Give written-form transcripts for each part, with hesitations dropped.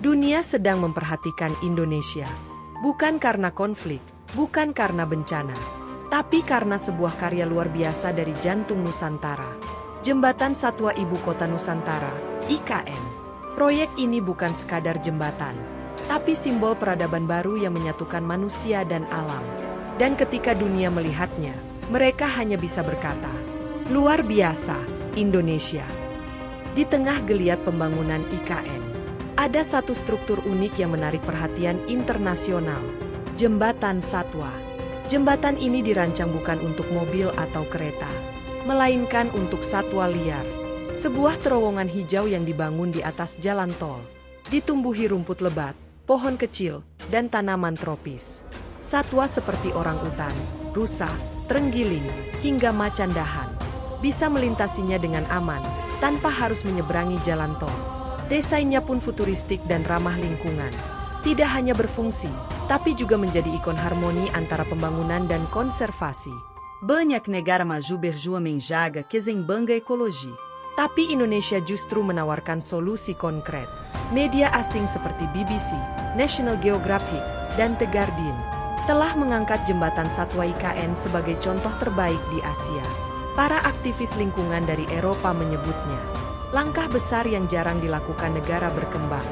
Dunia sedang memperhatikan Indonesia. Bukan karena konflik, bukan karena bencana, tapi karena sebuah karya luar biasa dari jantung Nusantara. Jembatan Satwa Ibu Kota Nusantara, IKN. Proyek ini bukan sekadar jembatan, tapi simbol peradaban baru yang menyatukan manusia dan alam. Dan ketika dunia melihatnya, mereka hanya bisa berkata, luar biasa, Indonesia. Di tengah geliat pembangunan IKN, ada satu struktur unik yang menarik perhatian internasional, Jembatan Satwa. Jembatan ini dirancang bukan untuk mobil atau kereta, melainkan untuk satwa liar. Sebuah terowongan hijau yang dibangun di atas jalan tol, ditumbuhi rumput lebat, pohon kecil, dan tanaman tropis. Satwa seperti orangutan, rusa, terenggiling, hingga macan dahan bisa melintasinya dengan aman, tanpa harus menyeberangi jalan tol. Desainnya pun futuristik dan ramah lingkungan. Tidak hanya berfungsi, tapi juga menjadi ikon harmoni antara pembangunan dan konservasi. Banyak negara maju berjuang menjaga keseimbangan ekologi. Tapi Indonesia justru menawarkan solusi konkret. Media asing seperti BBC, National Geographic, dan The Guardian telah mengangkat Jembatan Satwa IKN sebagai contoh terbaik di Asia. Para aktivis lingkungan dari Eropa menyebutnya langkah besar yang jarang dilakukan negara berkembang.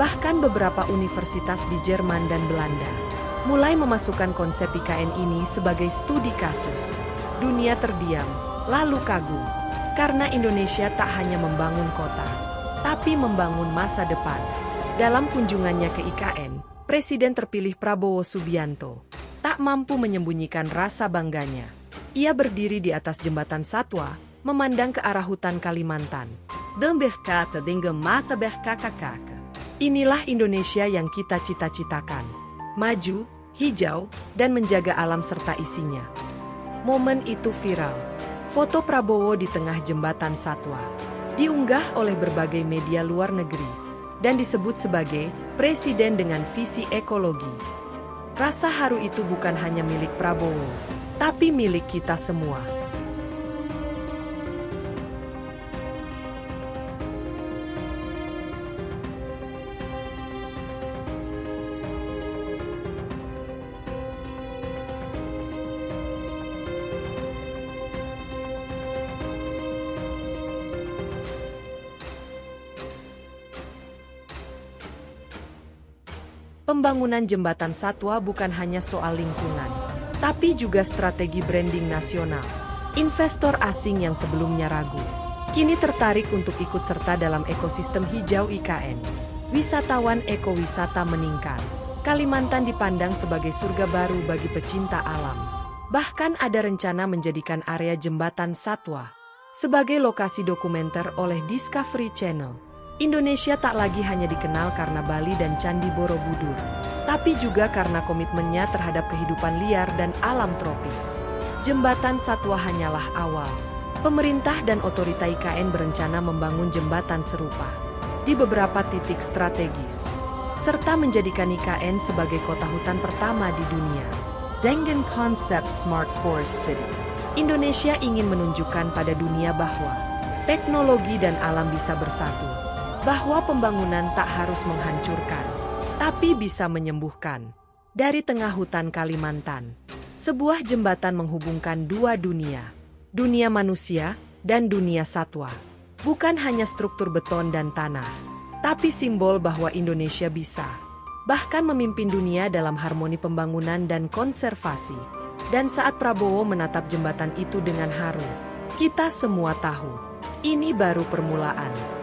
Bahkan beberapa universitas di Jerman dan Belanda mulai memasukkan konsep IKN ini sebagai studi kasus. Dunia terdiam, lalu kagum, karena Indonesia tak hanya membangun kota, tapi membangun masa depan. Dalam kunjungannya ke IKN, Presiden terpilih Prabowo Subianto tak mampu menyembunyikan rasa bangganya. Ia berdiri di atas Jembatan Satwa, memandang ke arah hutan Kalimantan. Dan berkata dengan mata berkakak-kakak, inilah Indonesia yang kita cita-citakan. Maju, hijau, dan menjaga alam serta isinya. Momen itu viral. Foto Prabowo di tengah Jembatan Satwa diunggah oleh berbagai media luar negeri dan disebut sebagai presiden dengan visi ekologi. Rasa haru itu bukan hanya milik Prabowo, tapi milik kita semua. Pembangunan Jembatan Satwa bukan hanya soal lingkungan, tapi juga strategi branding nasional. Investor asing yang sebelumnya ragu, kini tertarik untuk ikut serta dalam ekosistem hijau IKN. Wisatawan ekowisata meningkat. Kalimantan dipandang sebagai surga baru bagi pecinta alam. Bahkan ada rencana menjadikan area Jembatan Satwa sebagai lokasi dokumenter oleh Discovery Channel. Indonesia tak lagi hanya dikenal karena Bali dan Candi Borobudur, tapi juga karena komitmennya terhadap kehidupan liar dan alam tropis. Jembatan Satwa hanyalah awal. Pemerintah dan otorita IKN berencana membangun jembatan serupa di beberapa titik strategis, serta menjadikan IKN sebagai kota hutan pertama di dunia. Dengan konsep Smart Forest City, Indonesia ingin menunjukkan pada dunia bahwa teknologi dan alam bisa bersatu. Bahwa pembangunan tak harus menghancurkan, tapi bisa menyembuhkan. Dari tengah hutan Kalimantan, sebuah jembatan menghubungkan dua dunia, dunia manusia dan dunia satwa. Bukan hanya struktur beton dan tanah, tapi simbol bahwa Indonesia bisa bahkan memimpin dunia dalam harmoni pembangunan dan konservasi. Dan saat Prabowo menatap jembatan itu dengan haru, kita semua tahu, ini baru permulaan.